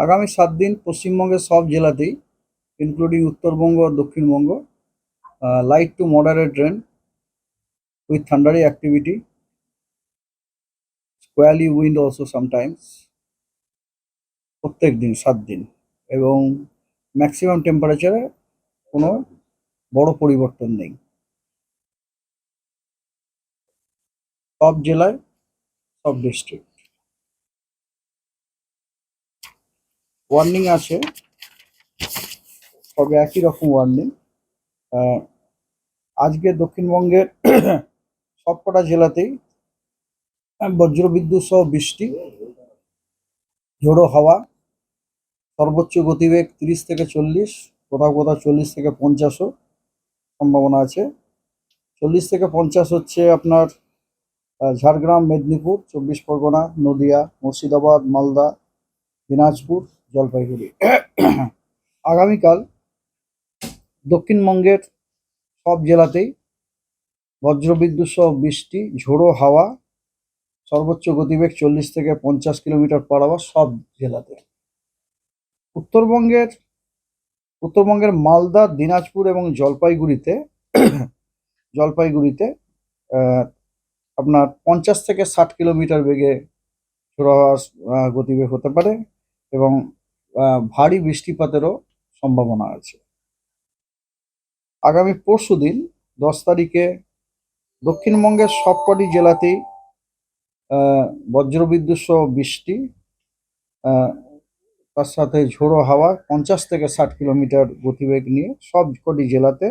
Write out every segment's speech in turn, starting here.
আগামী 7 দিন পশ্চিমবঙ্গের সব জেলাতেই ইনক্লুডিং উত্তরবঙ্গ আর Dakshinbanga light to moderate rain with thundery activity, squally wind also sometimes, প্রত্যেক দিন 7 দিন। এবং ম্যাক্সিমাম টেম্পারেচারে কোনো বড় পরিবর্তন নেই সব জেলায়, সব ডিস্ট্রিক্ট। ওয়ার্নিং আছে, তবে একই রকম ওয়ার্নিং। আজকে দক্ষিণবঙ্গের সবকটা জেলাতেই বজ্রবিদ্যুৎ সহ বৃষ্টি, ঝোড়ো হাওয়া, সর্বোচ্চ গতিবেগ 30 থেকে 40, কোথাও কোথাও 40 থেকে 50ও সম্ভাবনা আছে। 40 থেকে 50 হচ্ছে আপনার ঝাড়গ্রাম, মেদিনীপুর, 24 পরগনা, নদিয়া, মুর্শিদাবাদ, মালদা, দিনাজপুর, জলপাইগুড়ি। আগামীকাল দক্ষিণবঙ্গের সব জেলাতেই বজ্রবিদ্যুৎ সহ বৃষ্টি, ঝোড়ো হাওয়া, সর্বোচ্চ গতিবেগ 40 থেকে 50 কিলোমিটার পার আওয়ার সব জেলাতে। উত্তরবঙ্গের মালদা, দিনাজপুর এবং জলপাইগুড়িতে আপনার 50 থেকে 60 কিলোমিটার বেগে ঝোড়ো হাওয়ার গতিবেগ হতে পারে এবং ভারী বৃষ্টিপাতেরও সম্ভাবনা আছে। আগামী পরশুদিন 10 তারিখে দক্ষিণবঙ্গের সবকটি জেলাতেই বজ্রবিদ্যুৎ সহ বৃষ্টি, তার সাথে ঝোড়ো হাওয়া 50 থেকে 60 কিলোমিটার গতিবেগ নিয়ে সব কটি জেলাতে।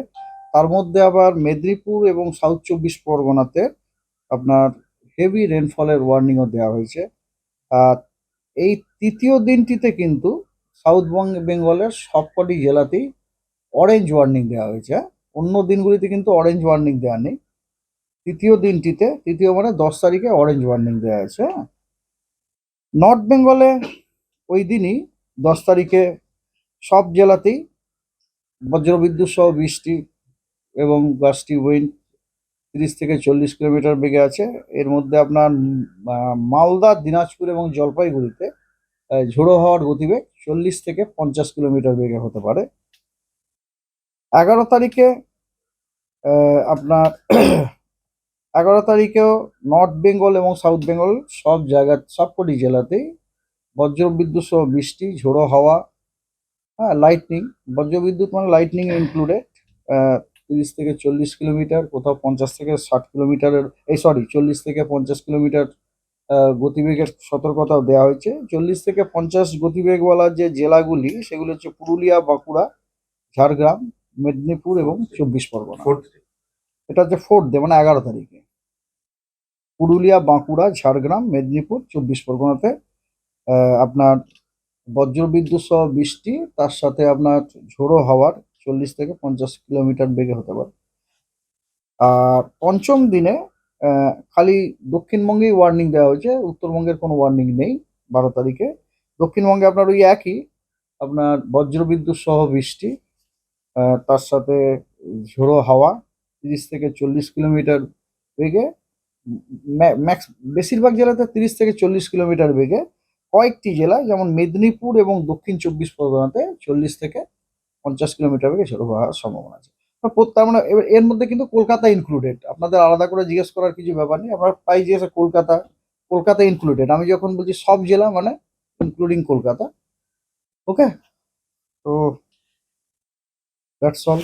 তার মধ্যে আবার মেদিনীপুর এবং সাউথ 24 পরগনাতে আপনার হেভি রেনফলের ওয়ার্নিংও দেওয়া হয়েছে। আর এই তৃতীয় দিনটিতে কিন্তু সাউথ বেঙ্গলের সবকটি জেলাতেই অরেঞ্জ ওয়ার্নিং দেওয়া হয়েছে। অন্য দিনগুলিতে কিন্তু অরেঞ্জ ওয়ার্নিং দেওয়া নেই। তৃতীয় মানে 10 তারিখে অরেঞ্জ ওয়ার্নিং দেওয়া আছে। নর্থ বেঙ্গলে ওই দিনই 10 তারিখে সব জেলাতেই বজ্রবিদ্যুৎ সহ বৃষ্টি এবং গাস্টি উইন্ড 30 থেকে 40 কিলোমিটার বেগে আছে। এর মধ্যে আপনার মালদা, দিনাজপুর এবং জলপাইগুড়িতে ঝোড়ো হাওয়ার গতিবেগ 40 থেকে 50 কিলোমিটার বেগে হতে পারে। 11 তারিখে আপনার 11 তারিখেও নর্থ বেঙ্গল এবং সাউথ বেঙ্গল সবকটি জেলাতেই বজ্রবিদ্যুৎ সহ বৃষ্টি, ঝোড়ো হাওয়া, লাইটনিং, বজ্রবিদ্যুৎ মানে লাইটনিং ইনক্লুডেড, 30 থেকে 40 কিলোমিটার, কোথাও 50 থেকে 60 কিলোমিটারের 40 থেকে 50 কিলোমিটার গতিবেগের সতর্কতাও দেওয়া হয়েছে। 40 থেকে 50 গতিবেগওয়ালা যে জেলাগুলি সেগুলো হচ্ছে পুরুলিয়া, বাঁকুড়া, ঝাড়গ্রাম, মেদিনীপুর এবং 24 পরগনা। এটা হচ্ছে 4th ডে মানে 11 তারিখে পুরুলিয়া, বাঁকুড়া, ঝাড়গ্রাম, মেদিনীপুর, 24 পরগনাতে আপনার বজ্রবিদ্যুৎ সহ বৃষ্টি, তার সাথে আপনার ঝোড়ো হাওয়ার 40 থেকে 50 কিলোমিটার বেগে হতে পারে। আর পঞ্চম দিনে খালি দক্ষিণবঙ্গেই ওয়ার্নিং দেওয়া হয়েছে, উত্তরবঙ্গের কোনো ওয়ার্নিং নেই। 12 তারিখে দক্ষিণবঙ্গে আপনার ওই একই আপনার বজ্রবিদ্যুৎ সহ বৃষ্টি, তার সাথে ঝোড়ো হাওয়া 30 থেকে 40 কিলোমিটার বেগে, বেশিরভাগ জেলাতে 30 থেকে 40 কিলোমিটার বেগে। কয়েকটি জেলা যেমন মেদিনীপুর এবং দক্ষিণ 24 পরগনাতে 40 থেকে 50 কিলোমিটার বেগে ঝোড়ো হওয়ার সম্ভাবনা আছে। তার মানে এর মধ্যে কিন্তু কলকাতা ইনক্লুডেড। আপনাদের আলাদা করে জিজ্ঞেস করার কিছু ব্যাপার নেই। আপনার প্রায় জিজ্ঞেস কলকাতা ইনক্লুডেড। আমি যখন বলছি সব জেলা মানে ইনক্লুডিং কলকাতা। ওকে, তো দ্যাটস অল।